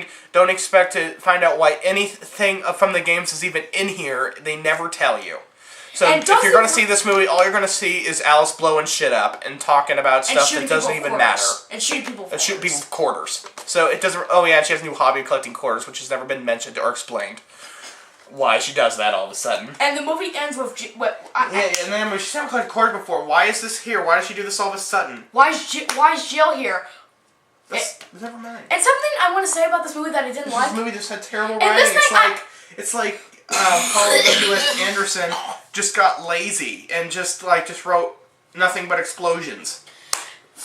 played, don't expect to find out why anything from the games is even in here. They never tell you. So if you're going to see this movie, all you're going to see is Alice blowing shit up and talking about stuff that doesn't even matter. And shooting people with quarters. So it doesn't... Oh yeah, she has a new hobby of collecting quarters, which has never been mentioned or explained. Why she does that all of a sudden. And the movie ends with... and then she's never collected quarters before. Why is this here? Why does she do this all of a sudden? Why is Jill here? Never mind. And something I want to say about this movie that I didn't like... This movie just had terrible writing. It's like Paul W.S. Anderson just got lazy and just wrote nothing but explosions.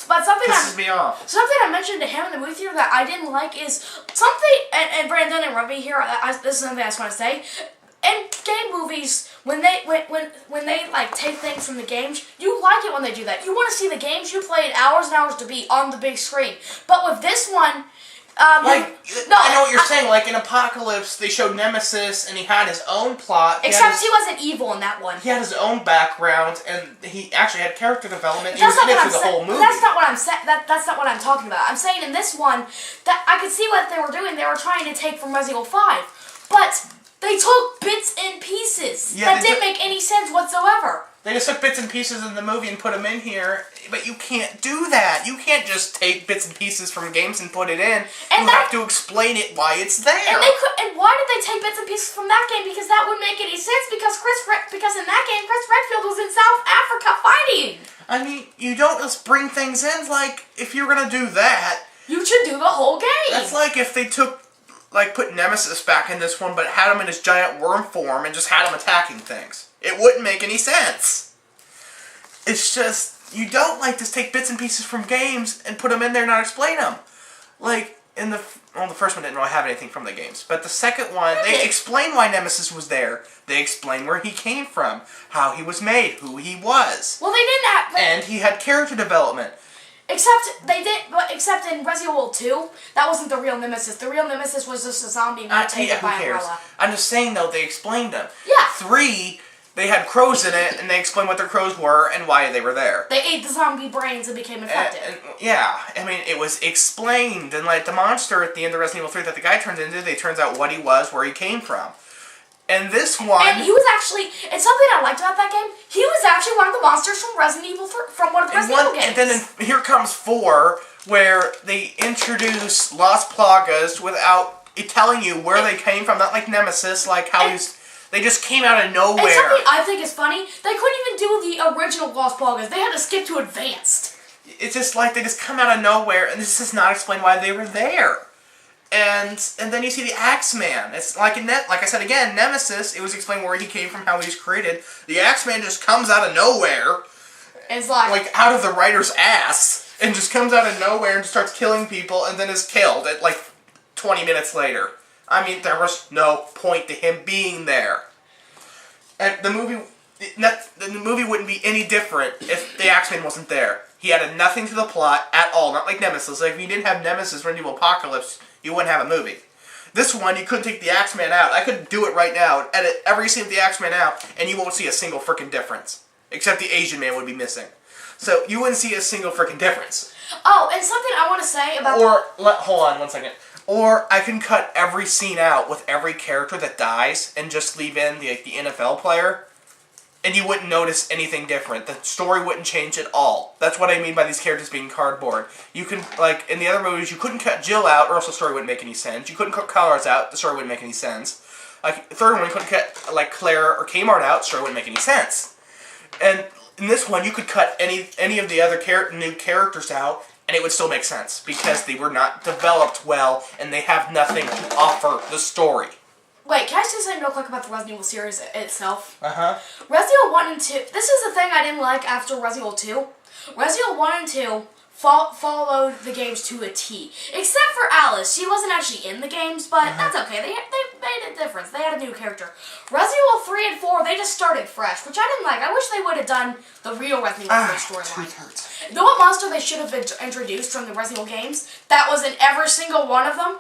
But something pisses me off. Something I mentioned to him in the movie theater that I didn't like is something, and Brandon and Ruby here, this is something I just want to say. In game movies, when they like take things from the games, you like it when they do that. You want to see the games you played hours and hours to beat on the big screen. But with this one, I know what you're saying. Like in Apocalypse, they showed Nemesis, and he had his own plot. Except he wasn't evil in that one. He had his own background, and he actually had character development. He was in it through the whole movie. That's not what I'm saying. That's not what I'm talking about. I'm saying in this one that I could see what they were doing. They were trying to take from Resident Evil 5, but they took bits and pieces that didn't make any sense whatsoever. They just took bits and pieces in the movie and put them in here, but you can't do that. You can't just take bits and pieces from games and put it in. You have to explain it why it's there. And why did they take bits and pieces from that game? Because that wouldn't make any sense. Because in that game, Chris Redfield was in South Africa fighting. I mean, you don't just bring things in. Like if you're gonna do that, you should do the whole game. That's like if they took. Put Nemesis back in this one, but had him in his giant worm form and just had him attacking things. It wouldn't make any sense. It's just, you don't just take bits and pieces from games and put them in there and not explain them. In the first one didn't really have anything from the games, but the second one, they explain why Nemesis was there. They explain where he came from, how he was made, who he was. Well, they didn't have... And he had character development. Except in Resident Evil 2, that wasn't the real Nemesis. The real Nemesis was just a zombie mutated by Umbrella. I'm just saying, though, they explained them. Yeah. 3, they had crows in it, and they explained what their crows were and why they were there. They ate the zombie brains and became infected. It was explained. And, the monster at the end of Resident Evil 3 that the guy turns into, they turns out what he was, where he came from. And this one... And he was actually... And something I liked about that game, he was actually one of the monsters from Resident Evil, from one of the Resident Evil games. And then here comes 4, where they introduce Las Plagas without telling you where they came from. Not like Nemesis, they just came out of nowhere. And something I think is funny, they couldn't even do the original Las Plagas. They had to skip to Advanced. It's just they just come out of nowhere, and this does not explain why they were there. And then you see the Axeman. It's like I said again, Nemesis, it was explained where he came from, how he was created. The Axeman just comes out of nowhere. It's out of the writer's ass. And just comes out of nowhere and just starts killing people and then is killed at 20 minutes later. I mean, there was no point to him being there. And the movie wouldn't be any different if the Axeman wasn't there. He added nothing to the plot at all, not like Nemesis. If you didn't have Nemesis Resident Evil Apocalypse, you wouldn't have a movie. This one, you couldn't take the Axeman out. I could do it right now, edit every scene with the Axeman out, and you won't see a single frickin' difference. Except the Asian man would be missing. So, you wouldn't see a single frickin' difference. Oh, and something I want to say about... Hold on one second. Or, I can cut every scene out with every character that dies, and just leave in the NFL player, and you wouldn't notice anything different. The story wouldn't change at all. That's what I mean by these characters being cardboard. You can, in the other movies, you couldn't cut Jill out, or else the story wouldn't make any sense. You couldn't cut Colors out, the story wouldn't make any sense. The third one, you couldn't cut, Claire or Kmart out, the story wouldn't make any sense. And in this one, you could cut any of the other new characters out, and it would still make sense, because they were not developed well, and they have nothing to offer the story. Wait, can I say something real quick about the Resident Evil series itself? Uh-huh. Resident Evil 1 and 2, this is the thing I didn't like after Resident Evil 2. Resident Evil 1 and 2 followed the games to a T. Except for Alice. She wasn't actually in the games, but that's okay. They made a difference. They had a new character. Resident Evil 3 and 4, they just started fresh, which I didn't like. I wish they would have done the real Resident Evil 3 storyline. You know what monster they should have introduced from the Resident Evil games? That was in every single one of them?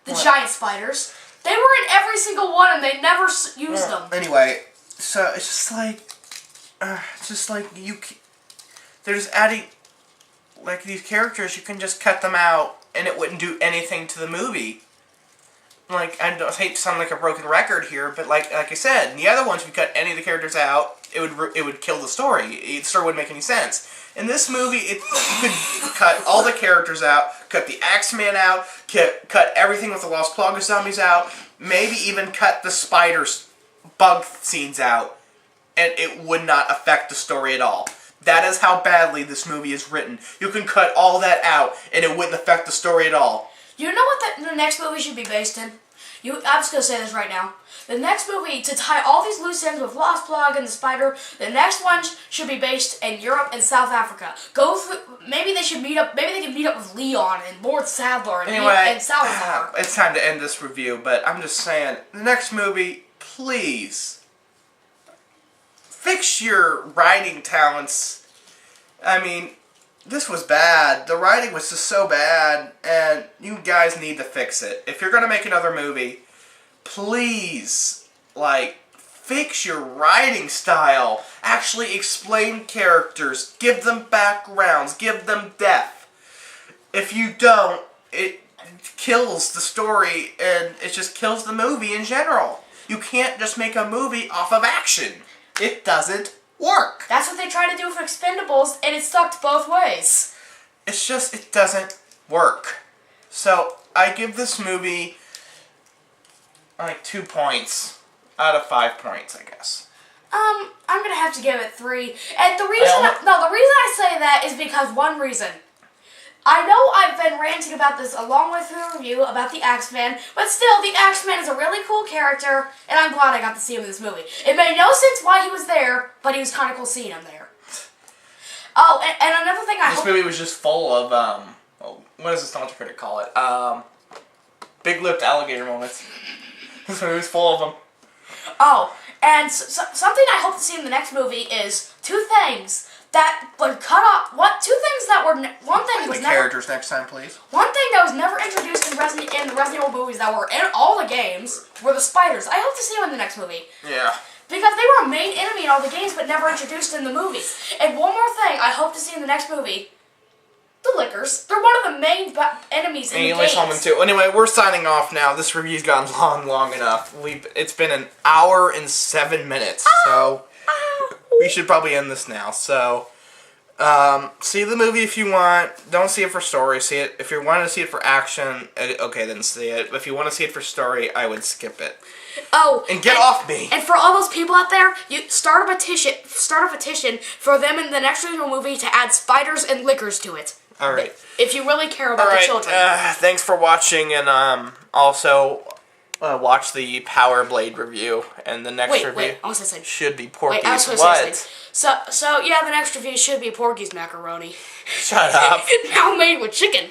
The giant spiders. They were in every single one, and they never used them. Anyway, so it's just they're just adding, these characters, you can just cut them out and it wouldn't do anything to the movie. Like, I hate to sound like a broken record here, but like I said, in the other ones, if you cut any of the characters out, it would kill the story. The story wouldn't make any sense. In this movie, you could cut all the characters out, cut the Axeman out, cut everything with the Lost Plaga zombies out, maybe even cut the spiders, bug scenes out, and it would not affect the story at all. That is how badly this movie is written. You can cut all that out, and it wouldn't affect the story at all. You know what the next movie should be based in? I'm just going to say this right now. The next movie, to tie all these loose ends with Lost Plague and the Spider, the next one should be based in Europe and South Africa. Maybe they should meet up, maybe they can meet up with Leon and Lord Sadler and Salazar. It's time to end this review, but I'm just saying, the next movie, please, fix your writing talents. I mean, this was bad. The writing was just so bad, and you guys need to fix it. If you're going to make another movie, please, fix your writing style. Actually explain characters. Give them backgrounds. Give them depth. If you don't, it kills the story, and it just kills the movie in general. You can't just make a movie off of action. It doesn't work. That's what they tried to do with Expendables, and it sucked both ways. It's just, it doesn't work. So, I give this movie 2 points out of 5 points, I guess. I'm gonna have to give it 3. And the reason I say that is because one reason. I know I've been ranting about this along with the review about the Axeman, but still, the Axeman is a really cool character, and I'm glad I got to see him in this movie. It made no sense why he was there, but he was kind of cool seeing him there. Oh, and another thing This movie was just full of, what does the Stoned critic call it? Big-lipped alligator moments. This movie was full of them. Oh, and something I hope to see in the next movie is 2 things that would cut off. Two things that were one thing was never. Characters next time, please. One thing that was never introduced in the Resident Evil movies that were in all the games were the spiders. I hope to see them in the next movie. Yeah. Because they were a main enemy in all the games, but never introduced in the movies. And one more thing I hope to see in the next movie. The Lickers. They're one of the main enemies in the games. Too. Anyway, we're signing off now. This review's gone long enough. It's been an hour and 7 minutes, so we should probably end this now. So, see the movie if you want. Don't see it for story. See it if you want to see it for action. Okay, then see it. If you want to see it for story, I would skip it. Oh, and get off me! And for all those people out there, you start a petition for them in the next movie to add spiders and lickers to it. All right. If you really care about the children. Thanks for watching, and also watch the Power Blade review, and the next review should be Porky's. So yeah, the next review should be Porky's macaroni. Shut up. Now made with chicken.